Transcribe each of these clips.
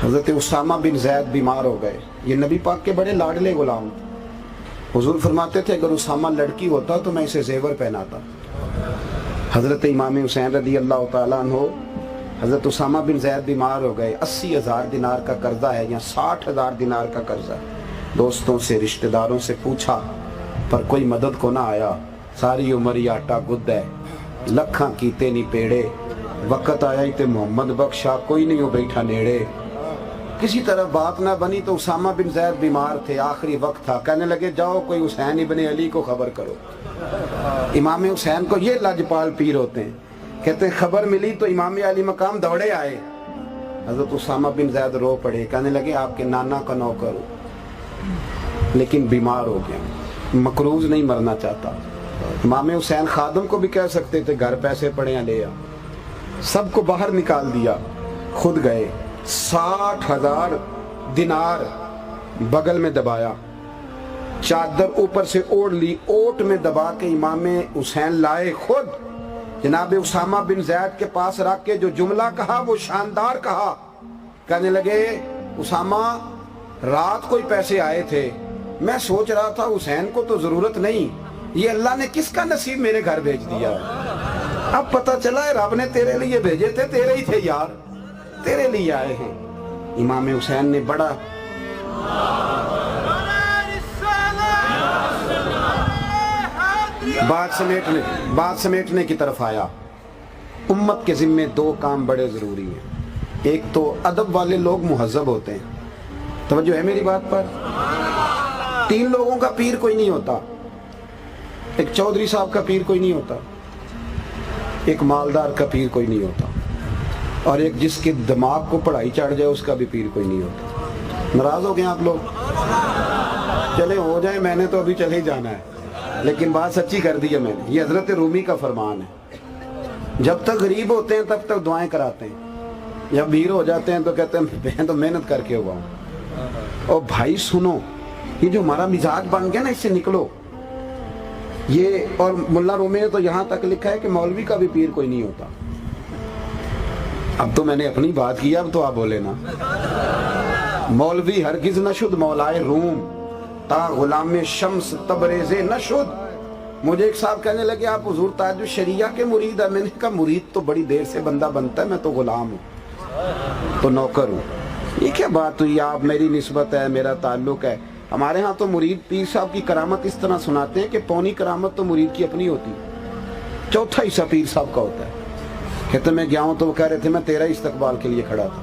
حضرت اسامہ بن زید بیمار ہو گئے. یہ نبی پاک کے بڑے لاڈلے غلام. حضور فرماتے تھے اگر اسامہ لڑکی ہوتا تو میں اسے زیور پہناتا. حضرت امام حسین رضی اللہ تعالیٰ عنہ، حضرت اسامہ بن زید بیمار ہو گئے. 80,000 دینار کا قرضہ ہے یا 60,000 دینار کا قرضہ ہے. دوستوں سے رشتہ داروں سے پوچھا پر کوئی مدد کو نہ آیا. ساری عمر یہ آٹا گد ہے، لکھاں کیتے نہیں پیڑے. وقت آیا ہی تے محمد بخشا، کوئی نہیں ہو بیٹھا نیڑے. کسی طرح بات نہ بنی تو اسامہ بن زید بیمار تھے، آخری وقت تھا. کہنے لگے جاؤ کوئی حسین ابن علی کو خبر کرو. امام حسین کو یہ لاجپال پیر ہوتے ہیں، کہتے ہیں خبر ملی تو امام علی مقام دوڑے آئے. حضرت اسامہ بن زید رو پڑے، کہنے لگے آپ کے نانا کا نوکر ہوں لیکن بیمار ہو گیا، مقروض نہیں مرنا چاہتا. امام حسین خادم کو بھی کہہ سکتے تھے گھر پیسے پڑے ہیں لے آ. سب کو باہر نکال دیا، خود گئے. 60,000 دینار بغل میں دبایا، چادر اوپر سے اوڑھ لی، اوٹ میں دبا کے امام حسین لائے خود. جناب اسامہ بن زید کے پاس رکھ کے جو جملہ کہا وہ شاندار کہا. کہنے لگے اسامہ رات کوئی پیسے آئے تھے، میں سوچ رہا تھا حسین کو تو ضرورت نہیں، یہ اللہ نے کس کا نصیب میرے گھر بھیج دیا. اب پتہ چلا ہے رب نے تیرے لیے بھیجے تھے، تیرے ہی تھے یار، تیرے لیے آئے ہیں. امام حسین نے بڑا بات سمیٹنے کی طرف آیا. امت کے ذمے 2 کام بڑے ضروری ہیں. ایک تو ادب والے لوگ مہذب ہوتے ہیں، توجہ ہے میری بات پر. 3 لوگوں کا پیر کوئی نہیں ہوتا. ایک چودھری صاحب کا پیر کوئی نہیں ہوتا، ایک مالدار کا پیر کوئی نہیں ہوتا، اور ایک جس کے دماغ کو پڑھائی چڑھ جائے اس کا بھی پیر کوئی نہیں ہوتا. ناراض ہو گئے آپ لوگ؟ چلے ہو جائیں، میں نے تو ابھی چلے ہی جانا ہے، لیکن بات سچی کر دی ہے میں نے. یہ حضرت رومی کا فرمان ہے. جب تک غریب ہوتے ہیں تب تک دعائیں کراتے ہیں، جب بھیر ہو جاتے ہیں تو کہتے ہیں میں تو محنت کر کے ہوا ہوں. اور بھائی سنو، یہ جو ہمارا مزاج بن گیا نا، اس سے نکلو. یہ اور ملا رومی نے تو یہاں تک لکھا ہے کہ مولوی کا بھی پیر کوئی نہیں ہوتا. اب تو میں نے اپنی بات کی، اب تو آپ بولے نا. مولوی ہرگز نہ شد مولائے روم، تا غلام شمس تبریز نہ شد. مجھے ایک صاحب کہنے لگے آپ حضور تاج الشریعہ کے مرید ہیں. میں نے کہا مرید تو بڑی دیر سے بندہ بنتا ہے، میں تو غلام ہوں، تو نوکر ہوں. یہ کیا بات ہوئی؟ آپ میری نسبت ہے، میرا تعلق ہے. ہمارے ہاں تو مرید پیر صاحب کی کرامت اس طرح سناتے ہیں کہ پونی کرامت تو مرید کی اپنی ہوتی، 1/4 حصہ پیر صاحب کا ہوتا ہے. کہتے میں گیا ہوں تو وہ کہہ رہے تھے میں تیرا استقبال کے لیے کھڑا تھا،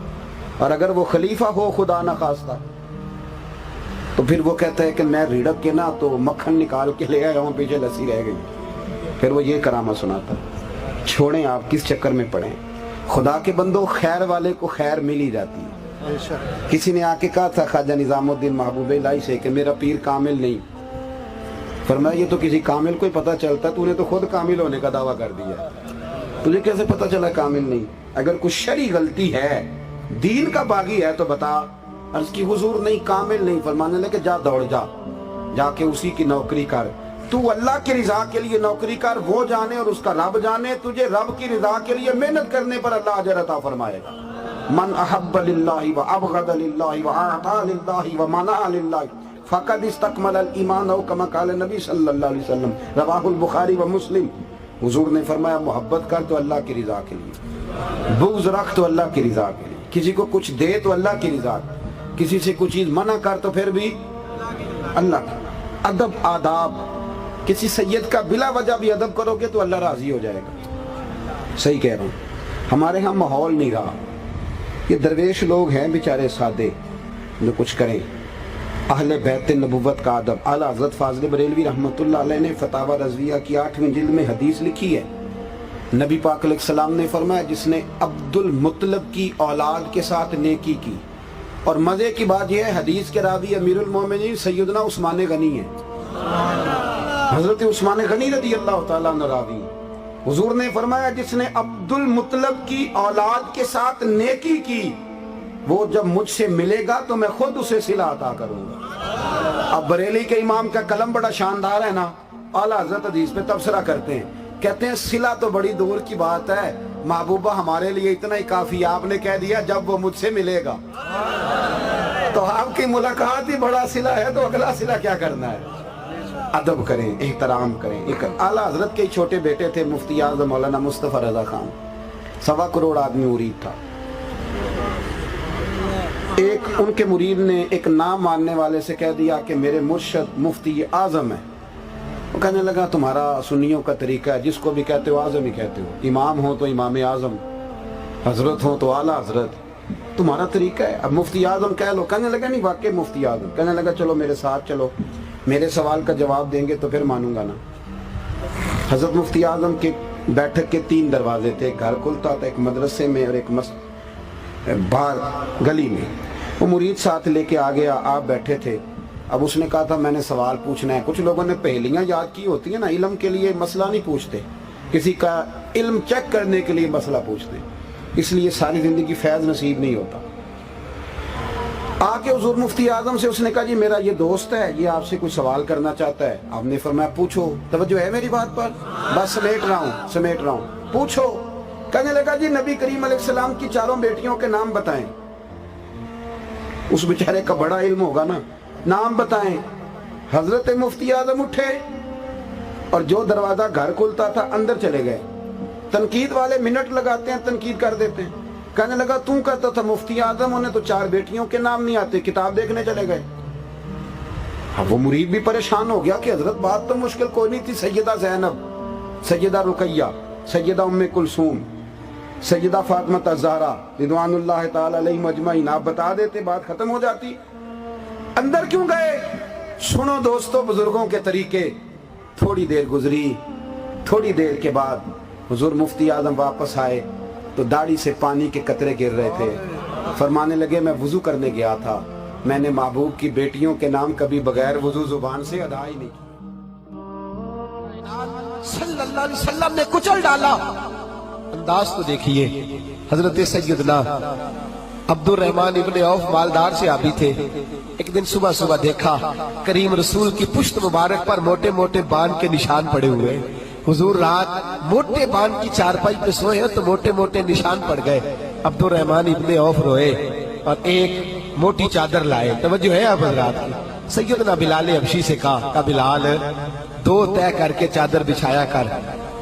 اور اگر وہ خلیفہ ہو خدا نہ خواستہ تو پھر وہ کہتا ہے کہ میں ریڑک کے نا تو مکھن نکال کے لے آیا ہوں، پیچھے لسی رہ گئی. پھر وہ یہ کرامت سناتا. چھوڑیں، آپ کس چکر میں پڑیں. خدا کے بندوں، خیر والے کو خیر مل ہی جاتی ہے. کسی نے آ کے کہا تھا خواجہ نظام الدین محبوب الہی سے کہ میرا پیر کامل نہیں. فرمایا یہ تو کسی کامل کو ہی پتہ چلتا، تو نے تو خود کامل ہونے کا دعویٰ کر دیا. تجھے کیسے پتہ چلا کامل نہیں؟ اگر کچھ شرعی غلطی ہے، دین کا باغی ہے تو بتا. عرض کی حضور نہیں، کامل نہیں. فرمانے لگے جا دوڑ جا کے اسی کی نوکری کر. تو اللہ کی رضا کے لیے نوکری کر، وہ جانے اور اس کا رب جانے. تجھے رب کی رضا کے لیے محنت کرنے پر اللہ اجر عطا فرمائے گا. من احب للہ و ابغض للہ و اعطا للہ و منع للہ فقد استکمل الایمان، او کما قال نبی صلی اللہ علیہ وسلم، رواہ البخاری و مسلم. حضور نے فرمایا محبت کر تو اللہ کی رضا کے لیے، بغض رکھ تو اللہ کی رضا کے لیے. کسی کو کچھ دے تو اللہ کی رضا، کسی سے کچھ چیز منع کر تو پھر بھی اللہ کی. ادب، آداب. کسی سید کا بلا وجہ بھی ادب کرو گے تو اللہ راضی ہو جائے گا. صحیح کہہ رہا ہوں. ہمارے ہاں ماحول نہیں رہا. یہ درویش لوگ ہیں بیچارے سادے جو کچھ کریں. اہل بیت نبوت کا ادب. اعلیٰ حضرت فاضل بریلوی رحمۃ اللہ علیہ نے فتاوی رضویہ کی 8ویں جلد میں حدیث لکھی ہے. نبی پاک علیہ السلام نے فرمایا جس نے عبد المطلب کی اولاد کے ساتھ نیکی کی. اور مزے کی بات یہ ہے حدیث کے راوی امیر المومنین سیدنا عثمان غنی ہیں. حضرت عثمان غنی رضی اللہ تعالیٰ عنہ راوی. حضور نے فرمایا جس نے عبد المطلب کی اولاد کے ساتھ نیکی کی وہ جب مجھ سے ملے گا تو میں خود اسے صلہ عطا کروں گا. اب بریلی کے امام کا قلم بڑا شاندار ہے نا. اعلیٰ حضرت حدیث پہ تبصرہ کرتے ہیں، کہتے ہیں صلہ تو بڑی دور کی بات ہے، महबूबा हमारे लिए इतना ही काफी, आपने कह दिया जब वो मुझसे मिलेगा। तो आपकी मुलाकात ही बड़ा सिला है, तो अगला सिला क्या करना है? अदब करें, एहतराम करें। एक आला हजरत के छोटे बेटे थे मुफ्ती आजम मौलाना मुस्तफा रजा खान, 1.25 करोड़ आदमी मुरीद था। एक उनके मुरीद ने एक नाम मानने वाले से कह दिया कि मेरे मुर्शद मुफ्ती आजम है। वो कहने लगा तुम्हारा सुन्नियों का तरीका है, जिसको भी कहते हो आजम ही कहते हो, इमाम हो तो इमाम आजम, हजरत हो तो आला हजरत, तुम्हारा तरीका है, अब मुफ्ती आजम कह लो। कहने लगा नहीं वाकई मुफ्ती आजम। कहने लगा चलो मेरे साथ चलो, मेरे सवाल का जवाब देंगे तो फिर मानूंगा ना। हजरत मुफ्ती आजम के बैठक के 3 दरवाजे थे, एक घर खुलता था, एक मदरसे में और एक बाहर गली में। वो मुरीद साथ लेके आ गया, आप बैठे थे। अब उसने कहा था मैंने सवाल पूछना है। कुछ लोगों ने पहेलियां याद की होती है ना, इल्म के लिए मसला नहीं पूछते, किसी का इल्म चेक करने के लिए मसला पूछते, इसलिए सारी जिंदगी फैज नसीब नहीं होता। आके हुजूर मुफ्ती आजम से उसने कहा जी मेरा ये दोस्त है, ये आपसे कुछ सवाल करना चाहता है। आपने फरमाया पूछो। तवज्जो है मेरी बात पर? बस समेट रहा हूँ, पूछो। कहने लगा जी नबी करीम अलैहिस्सलाम की 4 बेटियों के नाम बताएं। उस बेचारे का बड़ा इल्म होगा ना, नाम बताएं। हजरत मुफ्ती आजम उठे और जो दरवाजा घर खुलता था अंदर चले गए। तनकीद वाले मिनट लगाते हैं, तनकीद कर देते हैं। कहने लगा तू कहता था मुफ्ती आजम, उन्हें तो 4 बेटियों के नाम नहीं आते, किताब देखने चले गए। अब वो मुरीद भी परेशान हो गया कि हजरत बात तो मुश्किल कोई नहीं थी। सैयदा ज़ैनब, सैयदा रुकैया, सैयदा उम्मे कुलसूम, सैयदा फातिमा ज़हरा रिदवानुल्लाह ताला अलैहिम अजमईन, आप बता देते बात खत्म हो जाती। अंदर क्यों गए? सुनो दोस्तों बुजुर्गों के तरीके। थोड़ी देर गुजरी, थोड़ी देर के बाद हुजूर मुफ्ती आजम वापस आए तो दाढ़ी से पानी के कतरे गिर रहे थे। फरमाने लगे मैं वुजू करने गया था, मैंने महबूब की बेटियों के नाम कभी बगैर वुजू जुबान से अदा ही नहीं किया। सल्लल्लाहु अलैहि वसल्लम ने कुचल डाला। अंदाज तो देखिए, हजरत सैयदना अब्दुर रहमान इब्ने औफ मालदार से आबी थे। एक दिन सुबह सुबह देखा करीम रसूल की पुश्त मुबारक पर मोटे मोटे बान के निशान पड़े हुए। हुजूर रात मोटे बान की चारपाई पे सोए हैं तो मोटे मोटे निशान पड़ गए। अब्दुर रहमान इब्ने औफ रोए और एक मोटी चादर लाए। तवज्जो है आप हजरात की। सैयदना बिलाल हबशी से कहा बिलाल 2 तय करके चादर बिछाया कर,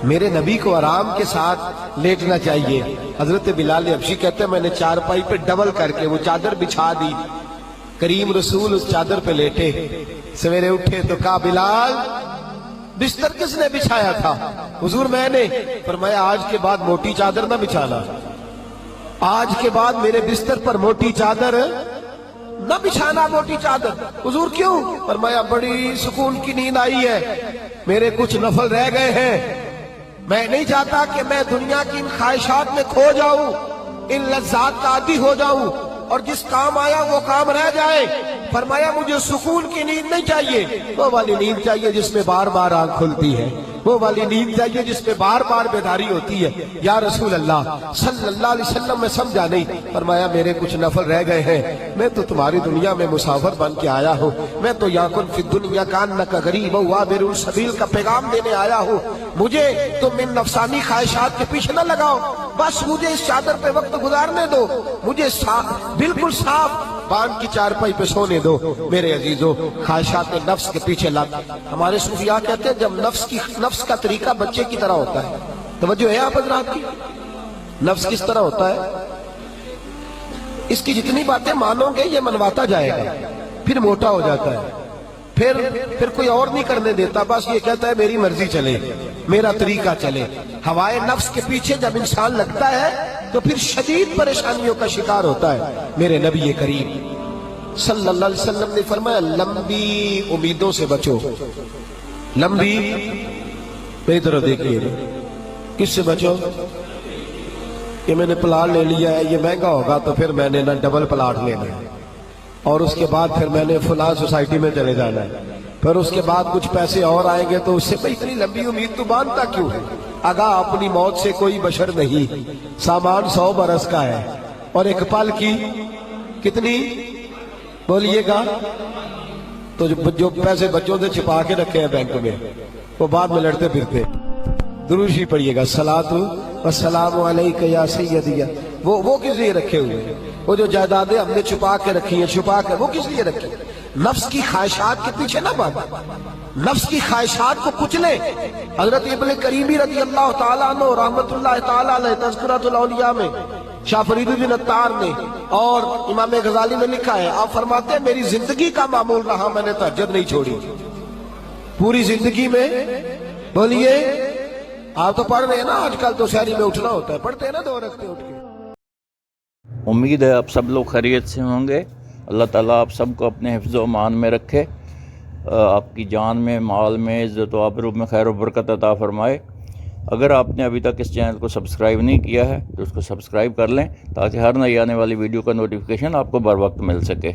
मेरे नबी को आराम के साथ लेटना चाहिए। हजरत बिलाल हबशी कहते हैं मैंने चारपाई पे डबल करके वो चादर बिछा दी। करीम रसूल उस चादर पे लेटे। सवेरे उठे तो कहा बिलाल बिस्तर किसने बिछाया था? हुजूर मैंने। फरमाया आज के बाद मोटी चादर ना बिछाना, आज के बाद मेरे बिस्तर पर मोटी चादर न बिछाना। मोटी चादर। हुजूर क्यों? फरमाया बड़ी सुकून की नींद आई है, मेरे कुछ नफल रह गए हैं, मैं नहीं चाहता कि मैं दुनिया की इन ख्वाहिशात में खो जाऊं, इन लज्जात का आदी हो जाऊं और जिस काम आया वो काम रह जाए। फरमाया मुझे सुकून की नींद नहीं चाहिए, वो वाली नींद चाहिए जिसमें बार बार आंख खुलती है, वो वाली नींद चाहिए जिसमें बार बार बेदारी होती है। या रसूल अल्लाह सल्लल्लाहु अलैहि वसल्लम में समझा नहीं। फरमाया मेरे कुछ नफल रह गए हैं, मैं तो तुम्हारी दुनिया में मुसाफिर बन के आया हूँ, मैं तो याकुन फी दुनिया कान्नका गरीब व आबिरुल सबील का पैगाम देने आया हूँ। मुझे तुम इन नफसानी ख्वाहिशात के पीछे न लगाओ, बस मुझे इस चादर पे वक्त गुजारने दो, मुझे बिल्कुल साफ बांध की चारपाई पे सोने दो। मेरे अजीजों ख्वाहिशात नफ्स के पीछे लग। हमारे सूफिया कहते हैं जब नफ्स का तरीका बच्चे की तरह होता है। तवज्जो है आप हजरात की? नफ्स किस तरह होता है? इसकी जितनी बातें मानोगे ये मनवाता जाएगा, फिर मोटा हो जाता है, फिर कोई और नहीं करने देता, बस ये कहता है मेरी मर्जी चले, मेरा तरीका चले। हवाए नफ्स के पीछे जब इंसान लगता है तो फिर शदीद परेशानियों का शिकार होता है। मेरे नबी करीम सल्लल्लाहु अलैहि वसल्लम ने फरमाया लंबी उम्मीदों से बचो। लंबी, मेरी तरफ देखिए, किससे बचो? ये मैंने प्लाट ले लिया है, ये महंगा होगा तो फिर मैंने ना डबल प्लाट लेना है, और उसके बाद फिर मैंने फलां सोसाइटी में चले जाना है, फिर उसके बाद कुछ पैसे और आएंगे तो उससे भाई इतनी लंबी उम्मीद तो बांधता क्यों है? आगा अपनी मौत से कोई बशर नहीं, सामान 100 बरस का है और एक पल की कितनी बोलिएगा। तो जो पैसे बच्चों से छिपा के रखे हैं बैंक में वो बाद में लड़ते फिरते। दुरूद शरीफ पढ़िएगा, सलातु वस्सलामु अलैका या सैयदिया, वो किस लिए रखे हुए हैं? वो जो जायदादें हमने छुपा के रखी है, छुपा के, वो किस लिए रखी? नफ्स की ख्वाहिशात के पीछे ना भागे, नफ्स की ख्वाहिशात को कुचले। हजरत इब्न करीमी रज़ी अल्लाह ताला अन्हु रहमतुल्लाह ताला अलैह तज़किरतुल औलिया में शाह फरीदुद्दीन अत्तार ने और इमाम गजाली ने लिखा है, आप फरमाते हैं मेरी जिंदगी का मामूल रहा, मैंने तहज्जुद नहीं छोड़ी पूरी जिंदगी में। बोलिए, आप तो पढ़ रहे हैं ना, आजकल तो शहरी में उठना होता है, पढ़ते हैं ना 2 रखते उठ के। उम्मीद है आप सब लोग खैरियत से होंगे। अल्लाह ताला आप सबको अपने हिफ्ज़ व अमान में रखे, आपकी जान में, माल में, इज़्ज़त व आबरू में खैर व बरकत अता फरमाए। अगर आपने अभी तक इस चैनल को सब्सक्राइब नहीं किया है तो उसको सब्सक्राइब कर लें ताकि हर नई आने वाली वीडियो का नोटिफिकेशन आपको बर वक्त मिल सके।